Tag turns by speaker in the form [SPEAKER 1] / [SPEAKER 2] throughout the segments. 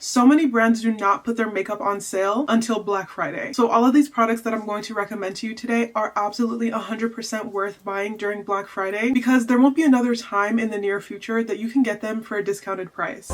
[SPEAKER 1] So many brands do not put their makeup on sale until Black Friday. So all of these products that I'm going to recommend to you today are absolutely 100% worth buying during Black Friday because there won't be another time in the near future that you can get them for a discounted price.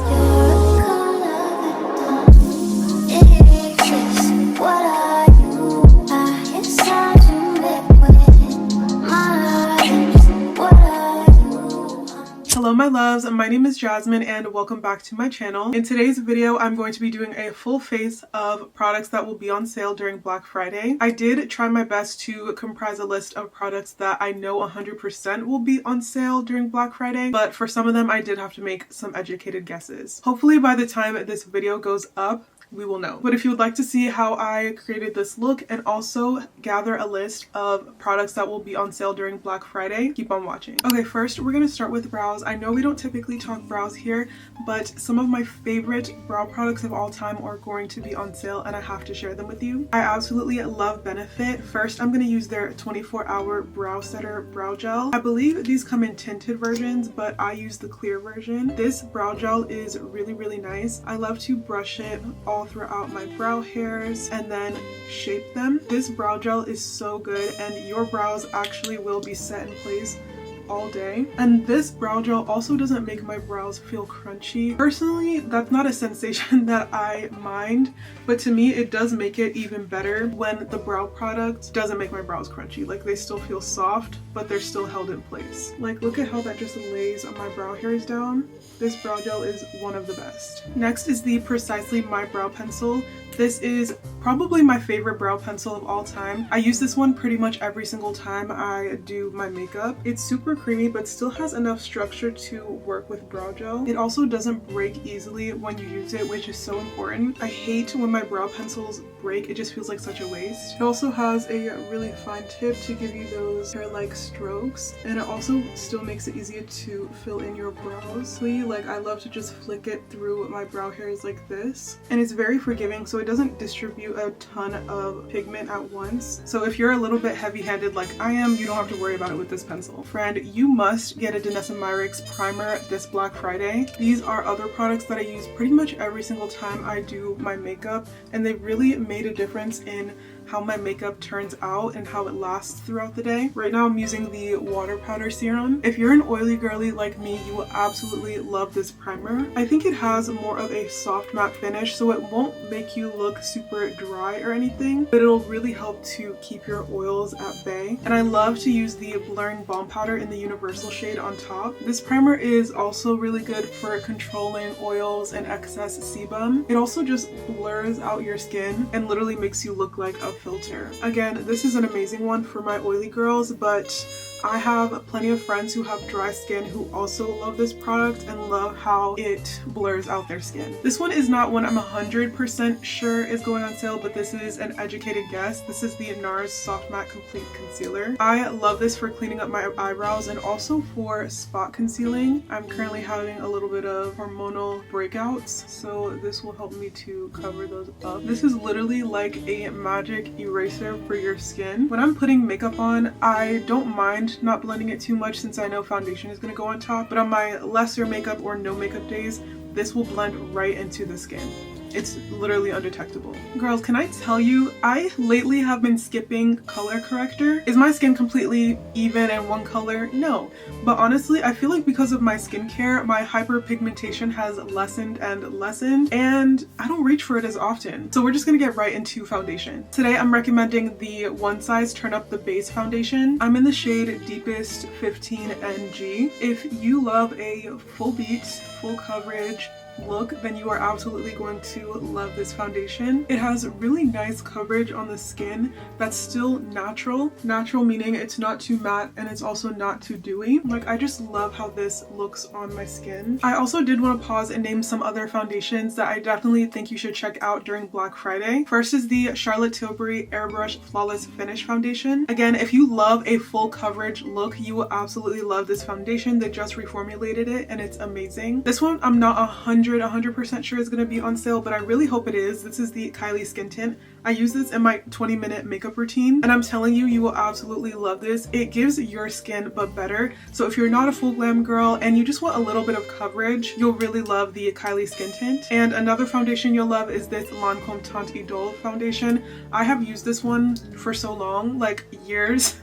[SPEAKER 1] Hello my loves, my name is Jasmine and welcome back to my channel. In today's video, I'm going to be doing a full face of products that will be on sale during Black Friday. I did try my best to comprise a list of products that I know 100% will be on sale during Black Friday, but for some of them I did have to make some educated guesses. Hopefully by the time this video goes up, we will know. But if you would like to see how I created this look and also gather a list of products that will be on sale during Black Friday, keep on watching. Okay, first we're gonna start with brows. I know we don't typically talk brows here, but some of my favorite brow products of all time are going to be on sale and I have to share them with you. I absolutely love Benefit. First, I'm gonna use their 24-hour brow setter brow gel. I believe these come in tinted versions, but I use the clear version. This brow gel is really nice. I love to brush it all throughout my brow hairs and then shape them. This brow gel is so good and your brows actually will be set in place all day. And this brow gel also doesn't make my brows feel crunchy. Personally, that's not a sensation that I mind, but to me it does make it even better when the brow product doesn't make my brows crunchy. Like they still feel soft, but they're still held in place. Like look at how that just lays on my brow hairs down. This brow gel is one of the best. Next is the Precisely My Brow Pencil. This is probably my favorite brow pencil of all time. I use this one pretty much every single time I do my makeup. It's super creamy but still has enough structure to work with brow gel. It also doesn't break easily when you use it, which is so important. I hate when my brow pencils break. It just feels like such a waste. It also has a really fine tip to give you those hair-like strokes, and it also still makes it easier to fill in your brows. Like I love to just flick it through my brow hairs like this, and it's very forgiving so it doesn't distribute a ton of pigment at once. So if you're a little bit heavy-handed like I am, you don't have to worry about it with this pencil. Friend, you must get a DANESSA MYRICKS primer this Black Friday. These are other products that I use pretty much every single time I do my makeup, and they really made a difference in how my makeup turns out and how it lasts throughout the day. Right now I'm using the water powder serum. If you're an oily girly like me, you will absolutely love this primer. I think it has more of a soft matte finish, so it won't make you look super dry or anything, but it'll really help to keep your oils at bay. And I love to use the blurring balm powder in the universal shade on top. This primer is also really good for controlling oils and excess sebum. It also just blurs out your skin and literally makes you look like a filter. Again, this is an amazing one for my oily girls, but I have plenty of friends who have dry skin who also love this product and love how it blurs out their skin. This one is not one I'm 100% sure is going on sale, but this is an educated guess. This is the NARS Soft Matte Complete Concealer. I love this for cleaning up my eyebrows and also for spot concealing. I'm currently having a little bit of hormonal breakouts, so this will help me to cover those up. This is literally like a magic eraser for your skin. When I'm putting makeup on, I don't mind not blending it too much since I know foundation is going to go on top, but on my lesser makeup or no makeup days, this will blend right into the skin. It's literally undetectable. Girls, can I tell you, I lately have been skipping color corrector. Is my skin completely even and one color? No. But honestly, I feel like because of my skincare, my hyperpigmentation has lessened and I don't reach for it as often. So we're just gonna get right into foundation. Today I'm recommending the One Size Turn Up the Base foundation. I'm in the shade Deepest 15 NG. If you love a full beat, full coverage look, then you are absolutely going to love this foundation. It has really nice coverage on the skin that's still natural. Natural meaning it's not too matte and it's also not too dewy. Like I just love how this looks on my skin. I also did want to pause and name some other foundations that I definitely think you should check out during Black Friday. First is the Charlotte Tilbury Airbrush Flawless Finish Foundation. Again, if you love a full coverage look, you will absolutely love this foundation. They just reformulated it and it's amazing. This one I'm not 100 100% sure it's going to be on sale, but I really hope it is. This is the Kylie Skin Tint. I use this in my 20-minute makeup routine, and I'm telling you, you will absolutely love this. It gives your skin but better. So if you're not a full glam girl and you just want a little bit of coverage, you'll really love the Kylie Skin Tint. And another foundation you'll love is this Lancome Teint Idole foundation. I have used this one for so long, like years.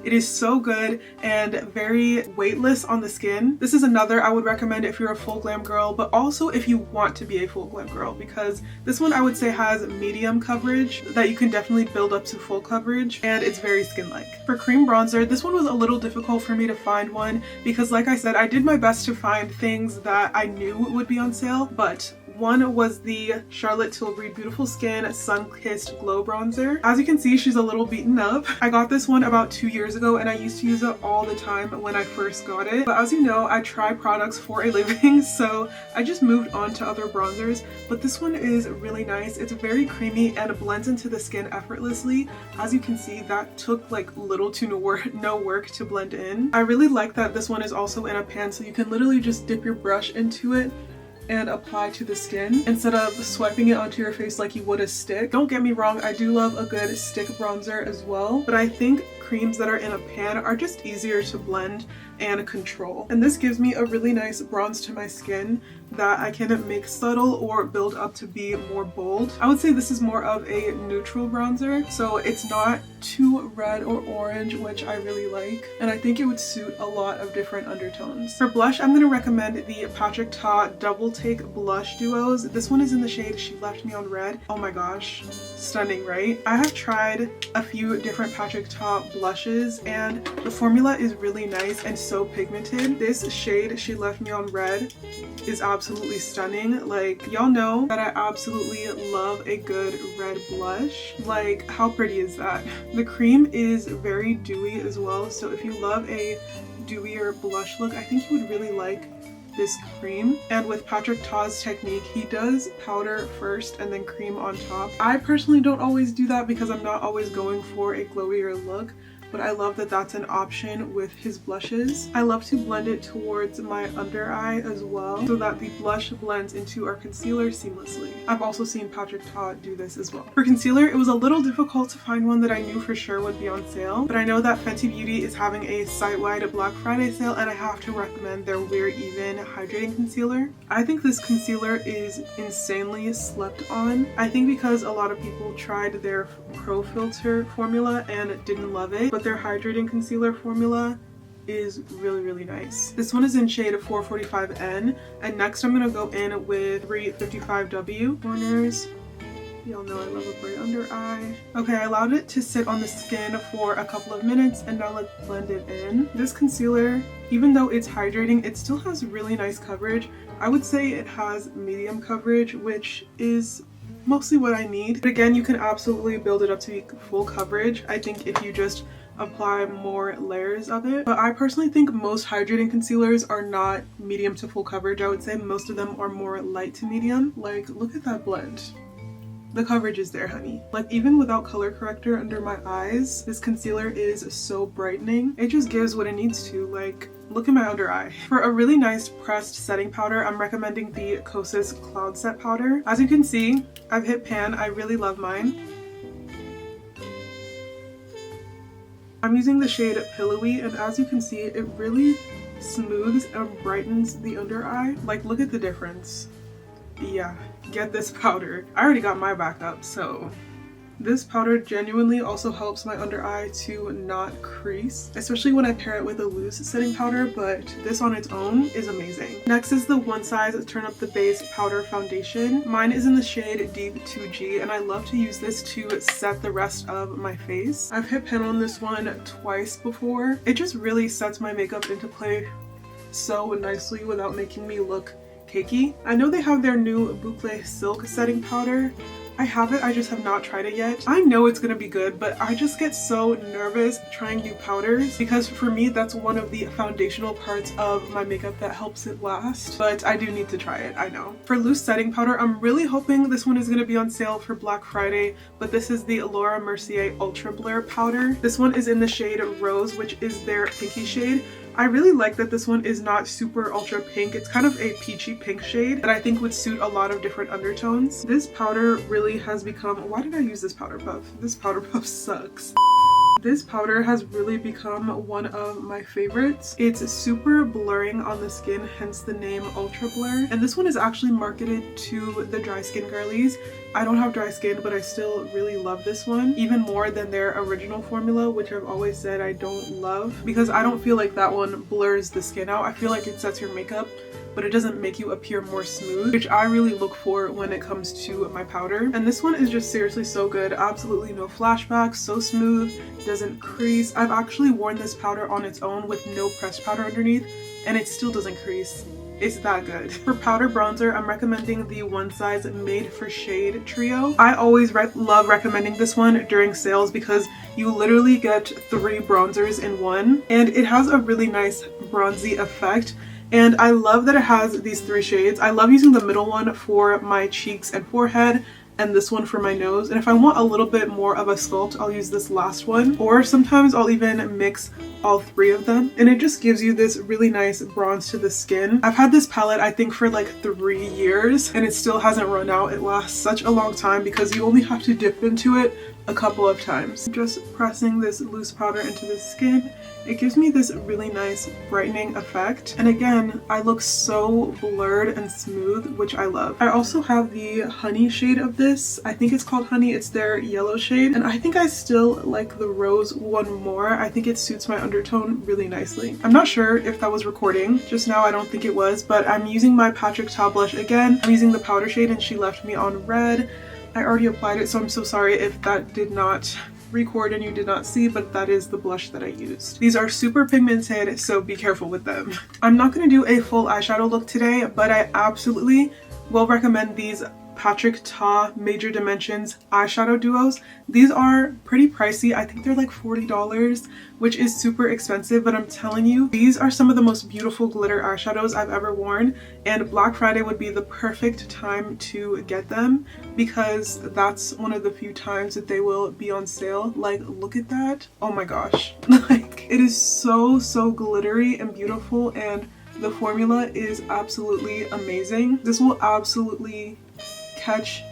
[SPEAKER 1] It is so good and very weightless on the skin. This is another I would recommend if you're a full glam girl, but also if you want to be a full glam girl, because this one I would say has medium coverage that you can definitely build up to full coverage, and it's very skin-like. For cream bronzer, this one was a little difficult for me to find one because, like I said, I did my best to find things that I knew would be on sale, but one was the Charlotte Tilbury Beautiful Skin Sun-Kissed Glow Bronzer. As you can see, she's a little beaten up. I got this one about 2 years ago and I used to use it all the time when I first got it. But as you know, I try products for a living, so I just moved on to other bronzers. But this one is really nice. It's very creamy and blends into the skin effortlessly. As you can see, that took like little to no work to blend in. I really like that this one is also in a pan, so you can literally just dip your brush into it and apply to the skin instead of swiping it onto your face like you would a stick. Don't get me wrong, I do love a good stick bronzer as well, but I think creams that are in a pan are just easier to blend and control. And this gives me a really nice bronze to my skin that I can make subtle or build up to be more bold. I would say this is more of a neutral bronzer, so it's not too red or orange, which I really like, and I think it would suit a lot of different undertones. For blush, I'm going to recommend the Patrick Ta Double Take Blush Duos. This one is in the shade She Left Me on Red. Oh my gosh, stunning, right? I have tried a few different Patrick Ta blushes and the formula is really nice and so pigmented. This shade She Left Me on Red is absolutely stunning. Like, y'all know that I absolutely love a good red blush. Like, how pretty is that? The cream is very dewy as well, so if you love a dewier blush look, I think you would really like this cream. And with Patrick Ta's technique, he does powder first and then cream on top. I personally don't always do that because I'm not always going for a glowier look, but I love that that's an option with his blushes. I love to blend it towards my under eye as well so that the blush blends into our concealer seamlessly. I've also seen Patrick Ta do this as well. For concealer, it was a little difficult to find one that I knew for sure would be on sale, but I know that Fenty Beauty is having a site-wide Black Friday sale and I have to recommend their Wear Even Hydrating Concealer. I think this concealer is insanely slept on. I think because a lot of people tried their Pro Filter formula and didn't love it, but their hydrating concealer formula is really nice. This one is in shade 445N, and next I'm gonna go in with 355W corners. Y'all know I love a bright under eye. Okay, I allowed it to sit on the skin for a couple of minutes and now let's blend it in. This concealer, even though it's hydrating, it still has really nice coverage. I would say it has medium coverage, which is mostly what I need. But again, you can absolutely build it up to be full coverage, I think, if you just apply more layers of it. But I personally think most hydrating concealers are not medium to full coverage. I would say most of them are more light to medium. Like, look at that blend. The coverage is there, honey. Like, even without color corrector under my eyes, this concealer is so brightening. It just gives what it needs to. Like, look at my under eye. For a really nice pressed setting powder, I'm recommending the Kosas Cloud Set Powder. As you can see, I've hit pan. I really love mine. I'm using the shade Pillowy, and as you can see, it really smooths and brightens the under eye. Like, look at the difference. Yeah, get this powder. I already got my backup, so this powder genuinely also helps my under eye to not crease, especially when I pair it with a loose setting powder, but this on its own is amazing. Next is the One Size Turn Up the Base Powder Foundation. Mine is in the shade Deep 2G, and I love to use this to set the rest of my face. I've hit pan on this one twice before. It just really sets my makeup into play so nicely without making me look cakey. I know they have their new Boucle Silk setting powder. I have it, I just have not tried it yet. I know it's gonna be good, but I just get so nervous trying new powders because for me that's one of the foundational parts of my makeup that helps it last. But I do need to try it, I know. For loose setting powder, I'm really hoping this one is gonna be on sale for Black Friday, but this is the Laura Mercier Ultra Blur powder. This one is in the shade Rose, which is their pinky shade. I really like that this one is not super ultra pink. It's kind of a peachy pink shade that I think would suit a lot of different undertones. This powder really has become, why did I use this powder puff? This powder puff sucks. This powder has really become one of my favorites. It's super blurring on the skin, hence the name Ultra Blur. And this one is actually marketed to the dry skin girlies. I don't have dry skin, but I still really love this one, even more than their original formula, which I've always said I don't love, because I don't feel like that one blurs the skin out. I feel like it sets your makeup, but it doesn't make you appear more smooth, which I really look for when it comes to my powder. And this one is just seriously so good. Absolutely no flashbacks, so smooth, doesn't crease. I've actually worn this powder on its own with no pressed powder underneath, and it still doesn't crease. It's that good. For powder bronzer, I'm recommending the One Size Made for Shade trio. I always love recommending this one during sales because you literally get 3 bronzers in one, and it has a really nice bronzy effect. And I love that it has these 3 shades. I love using the middle one for my cheeks and forehead, and this one for my nose. And if I want a little bit more of a sculpt, I'll use this last one. Or sometimes I'll even mix all 3 of them. And it just gives you this really nice bronze to the skin. I've had this palette, I think, for like 3 years, and it still hasn't run out. It lasts such a long time because you only have to dip into it a couple of times. Just pressing this loose powder into the skin, it gives me this really nice brightening effect. And again, I look so blurred and smooth, which I love. I also have the honey shade of this. I think it's called Honey. It's their yellow shade. And I think I still like the rose one more. I think it suits my undertone really nicely. I'm not sure if that was recording just now. I don't think it was, but I'm using my Patrick Ta blush again. I'm using the powder shade and she left me on red. I already applied it, so I'm so sorry if that did not record and you did not see, but that is the blush that I used. These are super pigmented, so be careful with them. I'm not going to do a full eyeshadow look today, but I absolutely will recommend these Patrick Ta Major Dimensions eyeshadow duos. These are pretty pricey. I think they're like $40, which is super expensive, but I'm telling you, these are some of the most beautiful glitter eyeshadows I've ever worn, and Black Friday would be the perfect time to get them because that's one of the few times that they will be on sale. Like, look at that. Oh my gosh. Like, it is so glittery and beautiful, and the formula is absolutely amazing. This will absolutely catch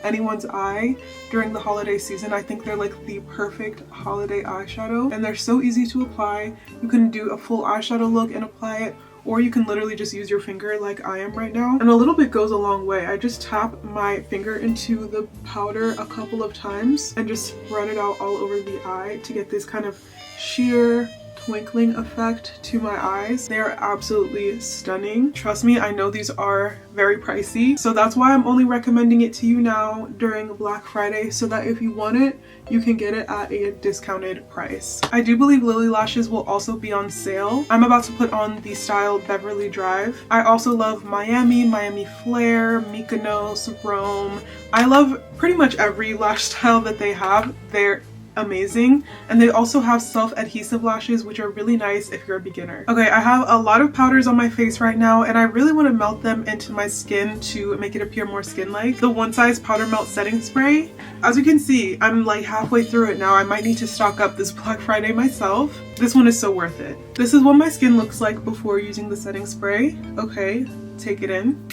[SPEAKER 1] anyone's eye during the holiday season. I think they're like the perfect holiday eyeshadow, and they're so easy to apply. You can do a full eyeshadow look and apply it, or you can literally just use your finger like I am right now, and a little bit goes a long way. I just tap my finger into the powder a couple of times and just spread it out all over the eye to get this kind of sheer twinkling effect to my eyes. They are absolutely stunning. Trust me, I know these are very pricey, so that's why I'm only recommending it to you now during Black Friday, so that if you want it, you can get it at a discounted price. I do believe Lily Lashes will also be on sale. I'm about to put on the style Beverly Drive. I also love Miami Flare, Mykonos, Rome. I love pretty much every lash style that they have. They're amazing, and they also have self-adhesive lashes, which are really nice if you're a beginner. Okay, I have a lot of powders on my face right now, and I really want to melt them into my skin to make it appear more skin-like. The One Size Powder Melt Setting Spray, as you can see, I'm like halfway through it now. I might need to stock up this Black Friday myself. This one is so worth it. This is what my skin looks like before using the setting spray. Okay, take it in.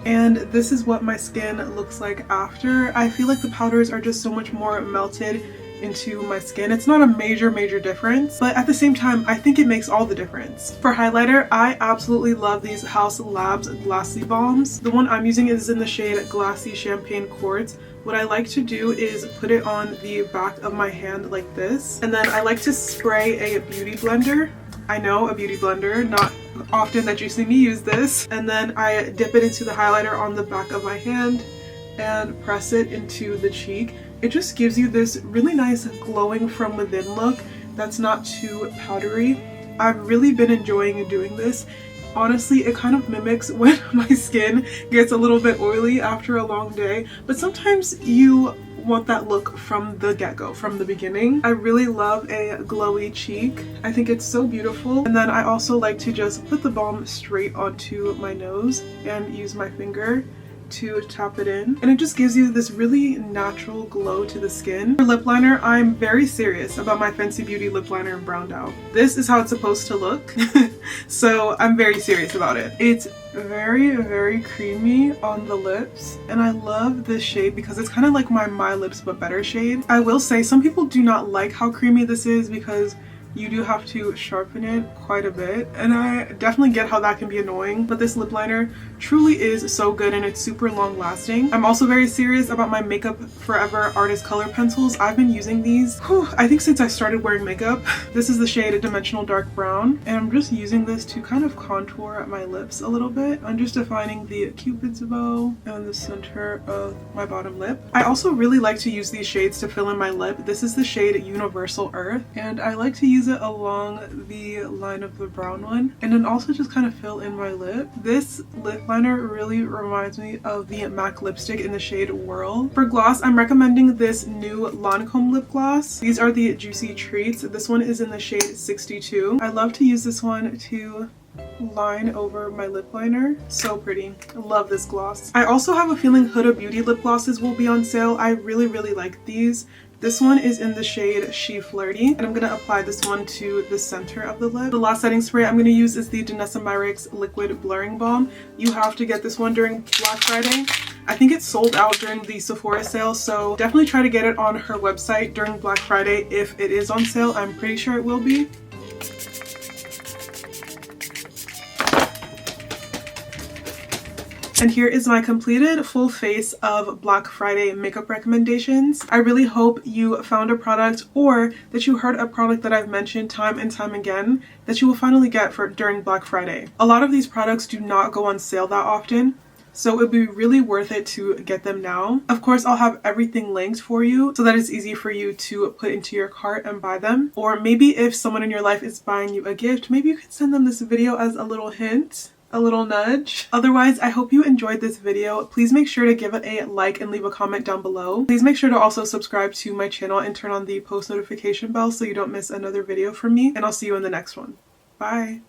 [SPEAKER 1] And this is what my skin looks like after. I feel like the powders are just so much more melted into my skin. It's not a major difference, but at the same time, I think it makes all the difference. For highlighter, I absolutely love these Haus Labs Glassy Balms. The one I'm using is in the shade Glassy Champagne Quartz. What I like to do is put it on the back of my hand like this, and then I like to spray a beauty blender. I know, a beauty blender, not often that you see me use this. And then I dip it into the highlighter on the back of my hand and press it into the cheek. It just gives you this really nice glowing from within look that's not too powdery. I've really been enjoying doing this. Honestly, it kind of mimics when my skin gets a little bit oily after a long day, but sometimes you want that look from the get-go, from the beginning. I really love a glowy cheek. I think it's so beautiful. And then I also like to just put the balm straight onto my nose and use my finger to tap it in, and it just gives you this really natural glow to the skin. For lip liner, I'm very serious about my Fenty Beauty lip liner in Browned Out. This is how it's supposed to look. So I'm very serious about it. It's very creamy on the lips, and I love this shade because it's kind of like my lips but better shade. I will say some people do not like how creamy this is because you do have to sharpen it quite a bit, and I definitely get how that can be annoying, but this lip liner truly is so good and it's super long lasting. I'm also very serious about my Makeup Forever Artist Color Pencils. I've been using these, I think since I started wearing makeup. This is the shade Dimensional Dark Brown, and I'm just using this to kind of contour my lips a little bit. I'm just defining the Cupid's bow and the center of my bottom lip. I also really like to use these shades to fill in my lip. This is the shade Universal Earth, and I like to use it along the line of the brown one and then also just kind of fill in my lip. This lip liner really reminds me of the MAC lipstick in the shade Whirl. For gloss, I'm recommending this new Lancome lip gloss. These are the Juicy Treats. This one is in the shade 62. I love to use this one to line over my lip liner. So pretty. I love this gloss. I also have a feeling Huda Beauty lip glosses will be on sale. I really like these. This one is in the shade She Flirty, and I'm going to apply this one to the center of the lip. The last setting spray I'm going to use is the DANESSA MYRICKS Liquid Blurring Balm. You have to get this one during Black Friday. I think it's sold out during the Sephora sale, so definitely try to get it on her website during Black Friday if it is on sale. I'm pretty sure it will be. And here is my completed full face of Black Friday makeup recommendations. I really hope you found a product, or that you heard a product that I've mentioned time and time again that you will finally get during Black Friday. A lot of these products do not go on sale that often, so it would be really worth it to get them now. Of course, I'll have everything linked for you so that it's easy for you to put into your cart and buy them. Or maybe if someone in your life is buying you a gift, maybe you could send them this video as a little hint. A little nudge. Otherwise, I hope you enjoyed this video. Please make sure to give it a like and leave a comment down below. Please make sure to also subscribe to my channel and turn on the post notification bell so you don't miss another video from me. And I'll see you in the next one. Bye!